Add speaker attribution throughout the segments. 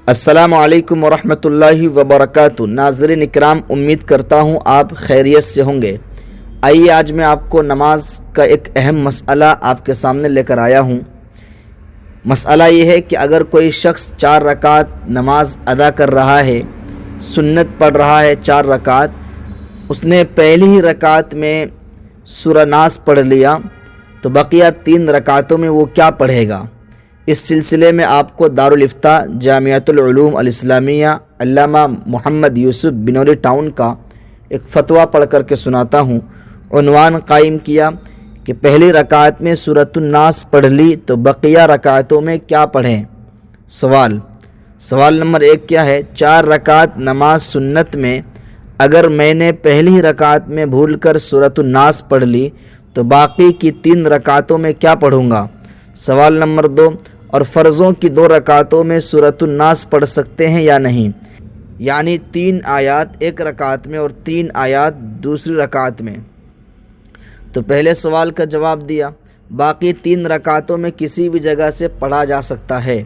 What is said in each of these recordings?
Speaker 1: السلام علیکم ورحمۃ اللہ وبرکاتہ۔ ناظرین اکرام، امید کرتا ہوں آپ خیریت سے ہوں گے۔ آئیے آج میں آپ کو نماز کا ایک اہم مسئلہ آپ کے سامنے لے کر آیا ہوں۔ مسئلہ یہ ہے کہ اگر کوئی شخص 4 رکعت نماز ادا کر رہا ہے، سنت پڑھ رہا ہے 4 رکعت، اس نے پہلی ہی رکعت میں سورہ ناس پڑھ لیا تو بقیہ 3 رکعتوں میں وہ کیا پڑھے گا؟ اس سلسلے میں آپ کو دارالافتاء جامعۃ العلوم الاسلامیہ علامہ محمد یوسف بنوری ٹاؤن کا ایک فتویٰ پڑھ کر کے سناتا ہوں۔ عنوان قائم کیا کہ پہلی رکعت میں سورۃ الناس پڑھ لی تو بقیہ رکعتوں میں کیا پڑھیں؟ سوال نمبر 1 کیا ہے؟ 4 رکعت نماز سنت میں اگر میں نے پہلی رکعت میں بھول کر سورۃ الناس پڑھ لی تو باقی کی 3 رکعتوں میں کیا پڑھوں گا؟ سوال نمبر 2، اور فرضوں کی 2 رکعتوں میں سورۃ الناس پڑھ سکتے ہیں یا نہیں؟ یعنی 3 آیات ایک رکعت میں اور 3 آیات دوسری رکعت میں۔ تو پہلے سوال کا جواب دیا، باقی 3 رکعتوں میں کسی بھی جگہ سے پڑھا جا سکتا ہے۔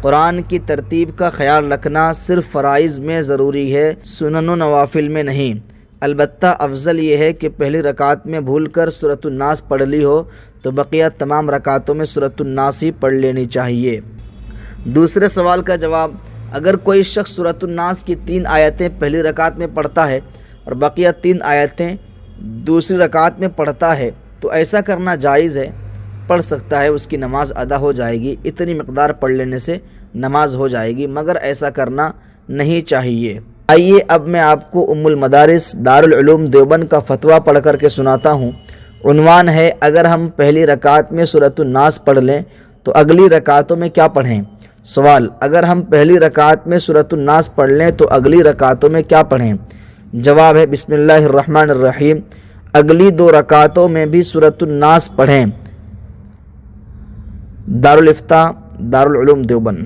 Speaker 1: قرآن کی ترتیب کا خیال رکھنا صرف فرائض میں ضروری ہے، سنن و نوافل میں نہیں۔ البتہ افضل یہ ہے کہ پہلی رکعت میں بھول کر سورۃ الناس پڑھ لی ہو تو بقیہ تمام رکعتوں میں سورۃ الناس ہی پڑھ لینی چاہیے۔ دوسرے سوال کا جواب، اگر کوئی شخص سورۃ الناس کی 3 آیتیں پہلی رکعت میں پڑھتا ہے اور بقیہ 3 آیتیں دوسری رکعت میں پڑھتا ہے تو ایسا کرنا جائز ہے، پڑھ سکتا ہے، اس کی نماز ادا ہو جائے گی، اتنی مقدار پڑھ لینے سے نماز ہو جائے گی، مگر ایسا کرنا نہیں چاہیے۔ آئیے اب میں آپ کو ام المدارس دارالعلوم دیوبند کا فتویٰ پڑھ کر کے سناتا ہوں۔ عنوان ہے، اگر ہم پہلی رکعت میں سورۃ الناس پڑھ لیں تو اگلی رکعتوں میں کیا پڑھیں؟ سوال، اگر ہم پہلی رکعت میں سورۃ الناس پڑھ لیں تو اگلی رکعتوں میں کیا پڑھیں؟ جواب ہے، بسم اللہ الرحمن الرحیم، اگلی 2 رکعتوں میں بھی سورۃ الناس پڑھیں۔ دارالافتاء دارالعلوم دیوبند۔